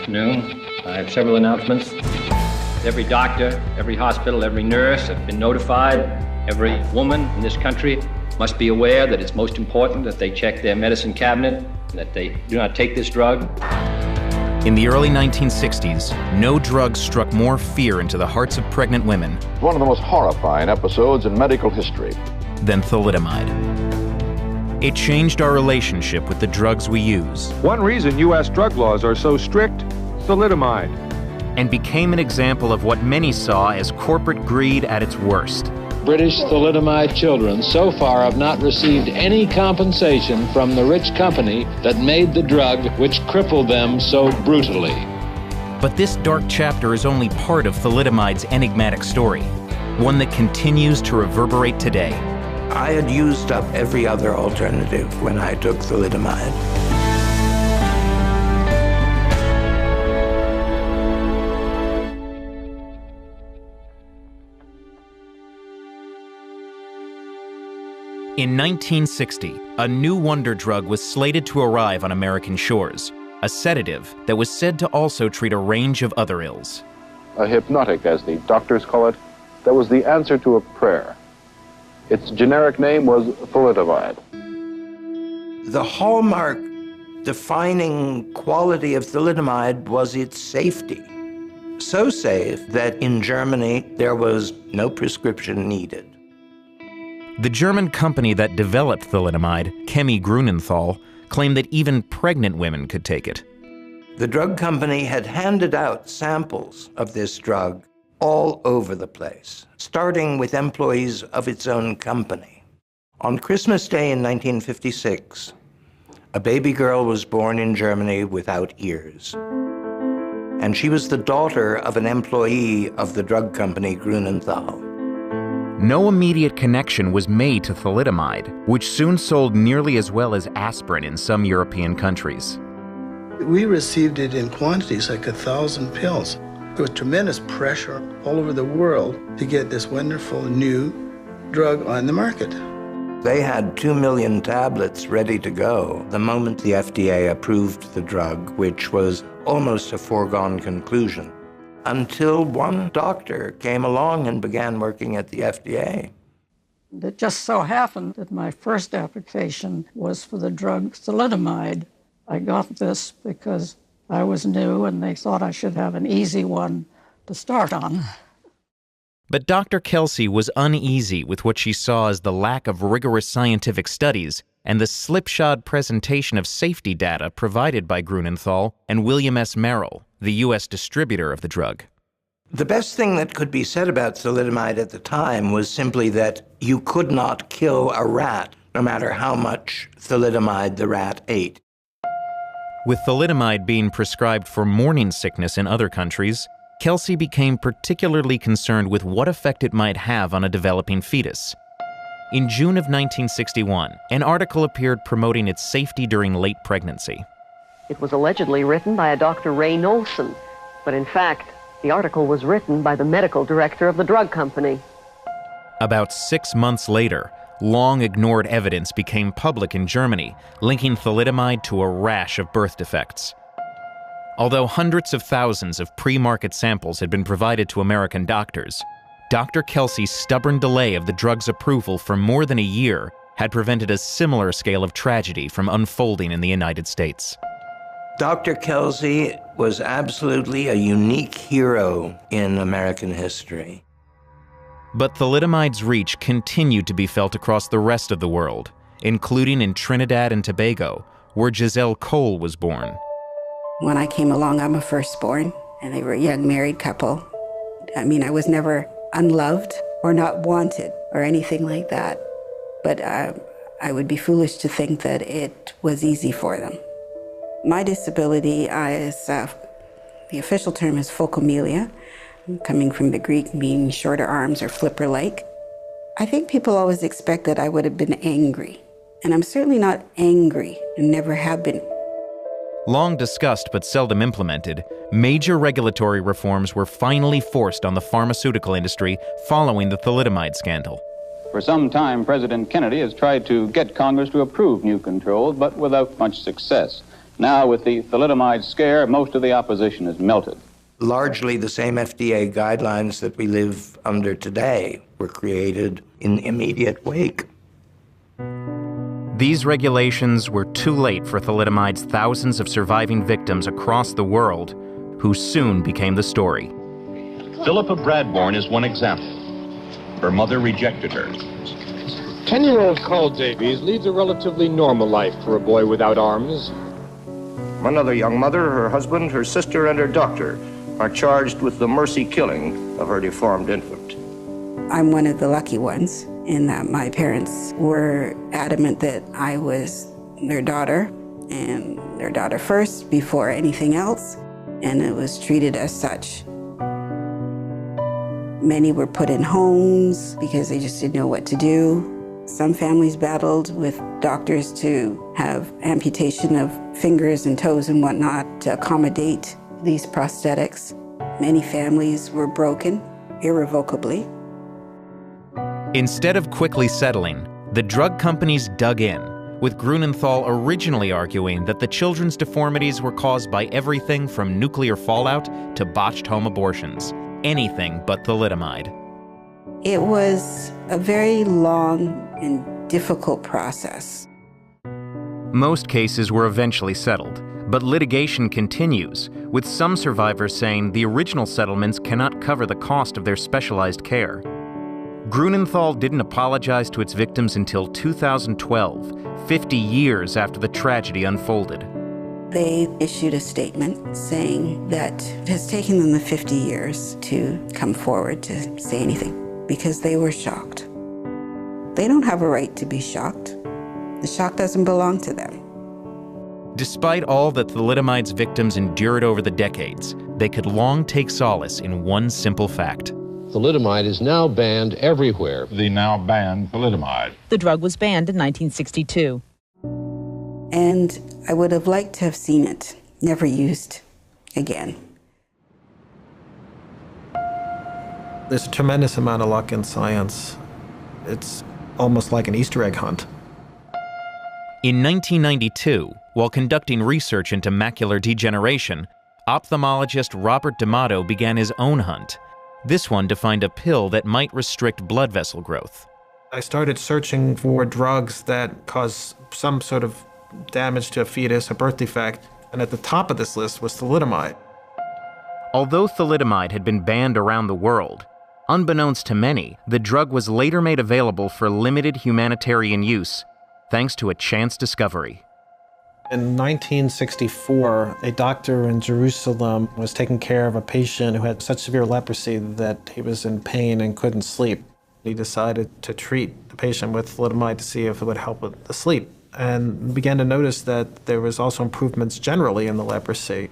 afternoon. I have several announcements. Every doctor, every hospital, every nurse have been notified. Every woman in this country must be aware that it's most important that they check their medicine cabinet, that they do not take this drug. In the early 1960s, no drug struck more fear into the hearts of pregnant women. One of the most horrifying episodes in medical history. Than thalidomide. It changed our relationship with the drugs we use. One reason U.S. drug laws are so strict, thalidomide. And became an example of what many saw as corporate greed at its worst. British thalidomide children so far have not received any compensation from the rich company that made the drug which crippled them so brutally. But this dark chapter is only part of thalidomide's enigmatic story, one that continues to reverberate today. I had used up every other alternative when I took thalidomide. In 1960, a new wonder drug was slated to arrive on American shores, a sedative that was said to also treat a range of other ills. A hypnotic, as the doctors call it, that was the answer to a prayer. Its generic name was thalidomide. The hallmark defining quality of thalidomide was its safety. So safe that in Germany there was no prescription needed. The German company that developed thalidomide, Chemie Grunenthal, claimed that even pregnant women could take it. The drug company had handed out samples of this drug all over the place, starting with employees of its own company. On Christmas Day in 1956, a baby girl was born in Germany without ears. And she was the daughter of an employee of the drug company Grunenthal. No immediate connection was made to thalidomide, which soon sold nearly as well as aspirin in some European countries. We received it in quantities like 1,000 pills. There was tremendous pressure all over the world to get this wonderful new drug on the market. They had 2 million tablets ready to go the moment the FDA approved the drug, which was almost a foregone conclusion, until one doctor came along and began working at the FDA. It just so happened that my first application was for the drug thalidomide. I got this because I was new and they thought I should have an easy one to start on. But Dr. Kelsey was uneasy with what she saw as the lack of rigorous scientific studies and the slipshod presentation of safety data provided by Grunenthal and William S. Merrill, the U.S. distributor of the drug. The best thing that could be said about thalidomide at the time was simply that you could not kill a rat, no matter how much thalidomide the rat ate. With thalidomide being prescribed for morning sickness in other countries, Kelsey became particularly concerned with what effect it might have on a developing fetus. In June of 1961, an article appeared promoting its safety during late pregnancy. It was allegedly written by a Dr. Ray Nolson, but in fact, the article was written by the medical director of the drug company. About 6 months later, long-ignored evidence became public in Germany, linking thalidomide to a rash of birth defects. Although hundreds of thousands of pre-market samples had been provided to American doctors, Dr. Kelsey's stubborn delay of the drug's approval for more than a year had prevented a similar scale of tragedy from unfolding in the United States. Dr. Kelsey was absolutely a unique hero in American history. But thalidomide's reach continued to be felt across the rest of the world, including in Trinidad and Tobago, where Giselle Cole was born. When I came along, I'm a firstborn, and they were a young married couple. I mean, I was never unloved or not wanted or anything like that. But I would be foolish to think that it was easy for them. My disability is, the official term is phocomelia, coming from the Greek meaning shorter arms or flipper-like. I think people always expect that I would have been angry, and I'm certainly not angry and never have been. Long discussed but seldom implemented, major regulatory reforms were finally forced on the pharmaceutical industry following the thalidomide scandal. For some time, President Kennedy has tried to get Congress to approve new controls, but without much success. Now, with the thalidomide scare, most of the opposition is melted. Largely the same FDA guidelines that we live under today were created in the immediate wake. These regulations were too late for thalidomide's thousands of surviving victims across the world, who soon became the story. Philippa Bradbourne is one example. Her mother rejected her. 10-year-old Carl Davies leads a relatively normal life for a boy without arms. One other young mother, her husband, her sister, and her doctor are charged with the mercy killing of her deformed infant. I'm one of the lucky ones in that my parents were adamant that I was their daughter, and their daughter first before anything else, and it was treated as such. Many were put in homes because they just didn't know what to do. Some families battled with doctors to have amputation of fingers and toes and whatnot to accommodate these prosthetics. Many families were broken irrevocably. Instead of quickly settling, the drug companies dug in, with Grunenthal originally arguing that the children's deformities were caused by everything from nuclear fallout to botched home abortions. Anything but thalidomide. It was a very long and difficult process. Most cases were eventually settled, but litigation continues, with some survivors saying the original settlements cannot cover the cost of their specialized care. Grunenthal didn't apologize to its victims until 2012, 50 years after the tragedy unfolded. They issued a statement saying that it has taken them the 50 years to come forward to say anything because they were shocked. They don't have a right to be shocked. The shock doesn't belong to them. Despite all that thalidomide's victims endured over the decades, they could long take solace in one simple fact. Thalidomide is now banned everywhere. The now banned thalidomide. The drug was banned in 1962. And I would have liked to have seen it never used again. There's a tremendous amount of luck in science. It's almost like an Easter egg hunt. In 1992, while conducting research into macular degeneration, ophthalmologist Robert D'Amato began his own hunt, this one to find a pill that might restrict blood vessel growth. I started searching for drugs that cause some sort of damage to a fetus, a birth defect, and at the top of this list was thalidomide. Although thalidomide had been banned around the world, unbeknownst to many, the drug was later made available for limited humanitarian use, thanks to a chance discovery. In 1964, a doctor in Jerusalem was taking care of a patient who had such severe leprosy that he was in pain and couldn't sleep. He decided to treat the patient with thalidomide to see if it would help with the sleep, and began to notice that there was also improvements generally in the leprosy.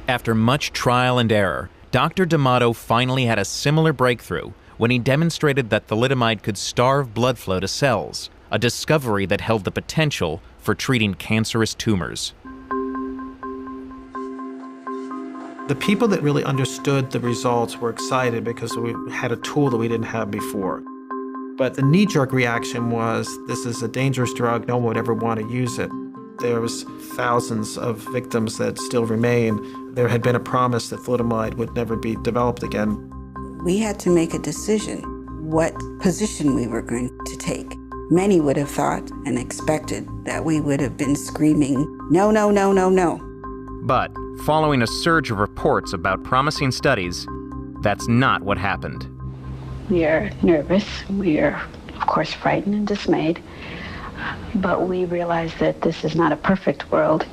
After much trial and error, Dr. D'Amato finally had a similar breakthrough when he demonstrated that thalidomide could starve blood flow to cells, a discovery that held the potential for treating cancerous tumors. The people that really understood the results were excited because we had a tool that we didn't have before. But the knee-jerk reaction was, this is a dangerous drug, no one would ever want to use it. There was thousands of victims that still remain. There had been a promise that thalidomide would never be developed again. We had to make a decision what position we were going to take. Many would have thought and expected that we would have been screaming, no, no, no, no, no. But following a surge of reports about promising studies, that's not what happened. We are nervous. We are, of course, frightened and dismayed. But we realize that this is not a perfect world.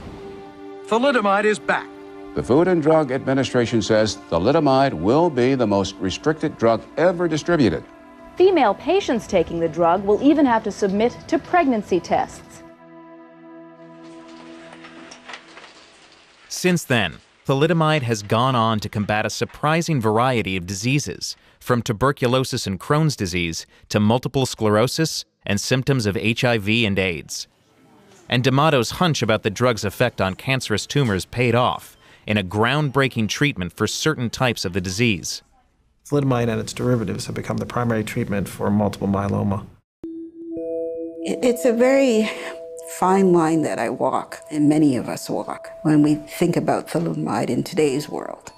Thalidomide is back. The Food and Drug Administration says thalidomide will be the most restricted drug ever distributed. Female patients taking the drug will even have to submit to pregnancy tests. Since then, thalidomide has gone on to combat a surprising variety of diseases, from tuberculosis and Crohn's disease to multiple sclerosis and symptoms of HIV and AIDS. And D'Amato's hunch about the drug's effect on cancerous tumors paid off in a groundbreaking treatment for certain types of the disease. Thalidomide and its derivatives have become the primary treatment for multiple myeloma. It's a very fine line that I walk, and many of us walk, when we think about thalidomide in today's world.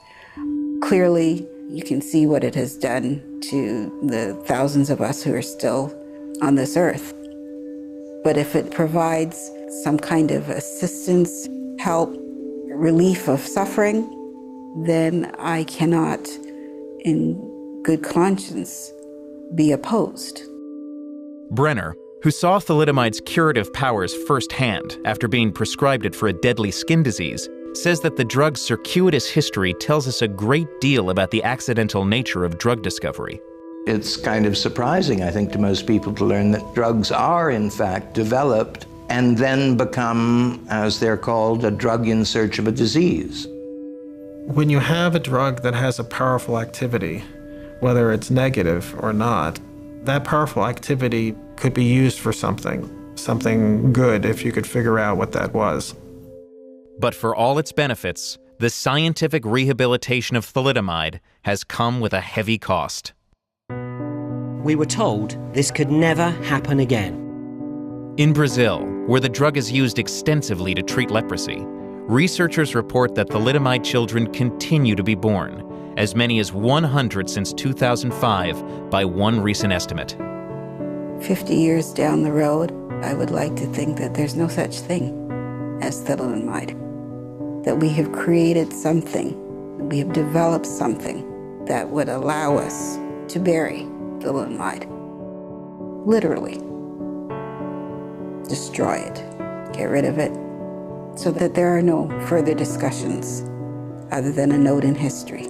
Clearly, you can see what it has done to the thousands of us who are still on this earth. But if it provides some kind of assistance, help, relief of suffering, then I cannot, in good conscience, be opposed. Brenner, who saw thalidomide's curative powers firsthand after being prescribed it for a deadly skin disease, says that the drug's circuitous history tells us a great deal about the accidental nature of drug discovery. It's kind of surprising, I think, to most people to learn that drugs are, in fact, developed and then become, as they're called, a drug in search of a disease. When you have a drug that has a powerful activity, whether it's negative or not, that powerful activity could be used for something good if you could figure out what that was. But for all its benefits, the scientific rehabilitation of thalidomide has come with a heavy cost. We were told this could never happen again. In Brazil, where the drug is used extensively to treat leprosy, researchers report that thalidomide children continue to be born, as many as 100 since 2005 by one recent estimate. 50 years down the road, I would like to think that there's no such thing as thalidomide, that we have created something, that we have developed something that would allow us to bury thalidomide. Literally. Destroy it, get rid of it, so that there are no further discussions other than a note in history.